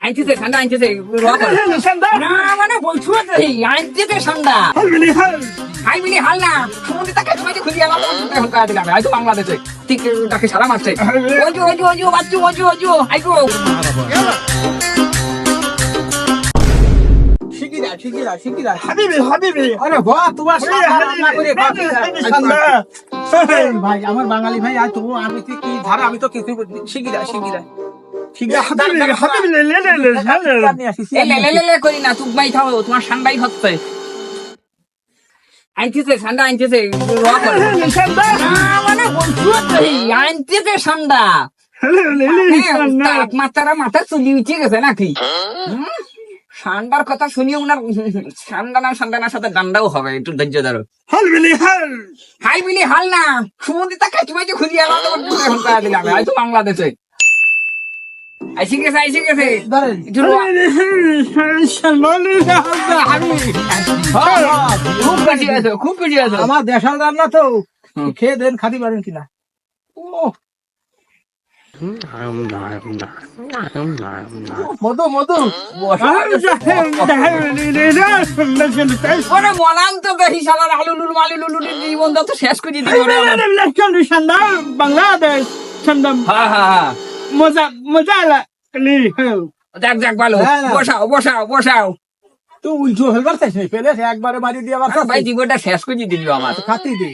আনতেছে ঠান্ডা আনতেছে না মানে বলছো আনতেছে ঠান্ডা হাই মিলি হাল না সমুদ্রে তাকে সময় খুঁজে গেলাম এখন কাজ দিলাম হয়তো বাংলাদেশে ঠিক তাকে সারা মারছে ওজু ওজু ওজু বাচ্চু ওজু ওজু আইগো শিকিরা হাবিবি আরে বাহ তোমার সাথে রান্না করে ভাই আমার বাঙালি ভাই আজ তো আমি কি ধারা আমি তো কিছু শিকিরা হাবিবি লে করি না তুমি ভাই খাও তোমার ঠান্ডাই হচ্ছে আনতেছে ঠান্ডা আনতেছে মানে বলছো আনতেছে ঠান্ডা তাপমাত্রা মাথা চুলি উঠে গেছে নাকি ঠান্ডার কথা শুনি ওনার ঠান্ডার সাথে ডান্ডাও হবে একটু ধৈর্য ধরো হাই বিলি হাল না সমুদ্রে তাকে তুমি খুঁজে দিলাম হয়তো বাংলাদেশে আইসি গেছে খুব খুশি আছো আমার দেশাল রান্না তো খেয়ে দেন খাতে পারেন কিনা মধু মনাম তো বেশি সালার আলুলুল মালিলুল জীবন তো শেষ করে দিই বাংলাদেশ মজা যাক ভালো বসাও তুই উল্টো হয়ে পারছিস পেলে একবারে বাড়ি দিয়ে আবার ভাই জীবনটা শেষ করে দিল আমার খাতি দে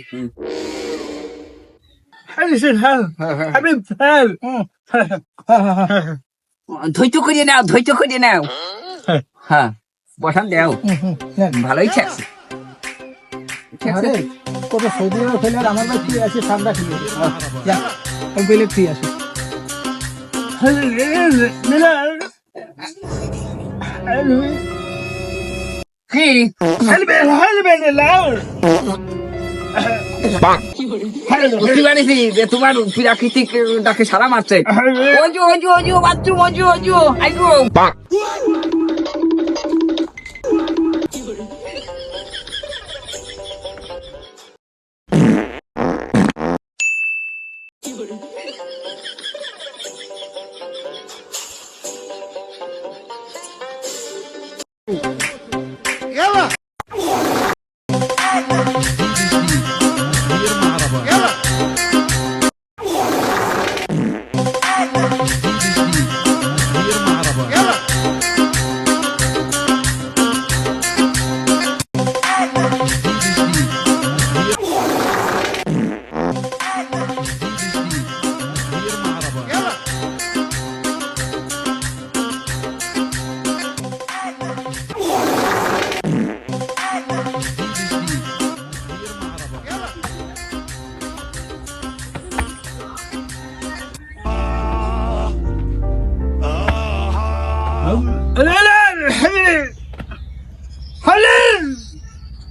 ধৈর্য করিয়ে নাও হ্যাঁ বসান দেও ভালোই ঠেকছে কত সৌদি আরব ফেলে আমার ভাই ফ্রি আছে ঠান্ডা খেলে ওই বেলে ফ্রি আছে কি তোমার প্রাকৃতিক ডাকে সারা মারছে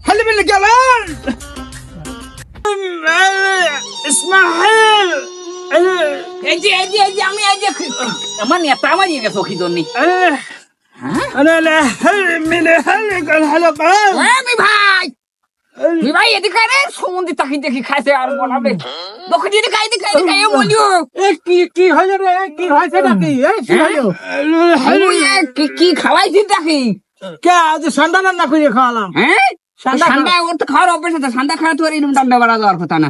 هل من الجلال اسماعيل اجي আমি আমার নেতা আমার নিয়ে গেছো কি জন্য انا لا هل من هل الحلقه আমি ভাই এদিকে রে সমুদ্রে তাকি দেখি খাইছে আর বলাবে দোকান দিয়ে খাই বলিও কি হইছে রে কি হইছে নাকি কি খাওয়াইছি দেখি কে আজ ঠান্ডা রান্না করে খাওয়ালাম হ্যাঁ ঠান্ডা ওর তো খাওয়ার অভ্যাস আছে ঠান্ডা খাওয়া তো এরকম ঠান্ডা বাড়া যাওয়ার কথা না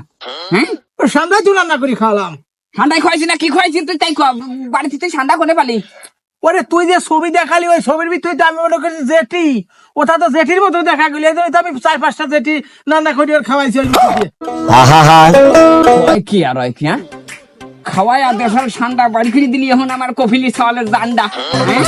হ্যাঁ ঠান্ডা তুই রান্না করে খাওয়ালাম ঠান্ডায় খাওয়াইছি না কি খাওয়াইছি তুই তাই বাড়িতে তুই ঠান্ডা করে পালি ওরে তুই যে ছবি দেখালি ওই ছবির ভিতরে তো আমি মনে করছি জেঠি ওটা তো জেঠির মতো দেখা গেল আমি 4-5টা জেঠি রান্না করে খাওয়াইছি কি আর কি হ্যাঁ খাওয়াই আর দেশাল ঠান্ডা বাড়ি করে দিলি এখন আমার কফিলি সওয়ালের জান্ডা হ্যাঁ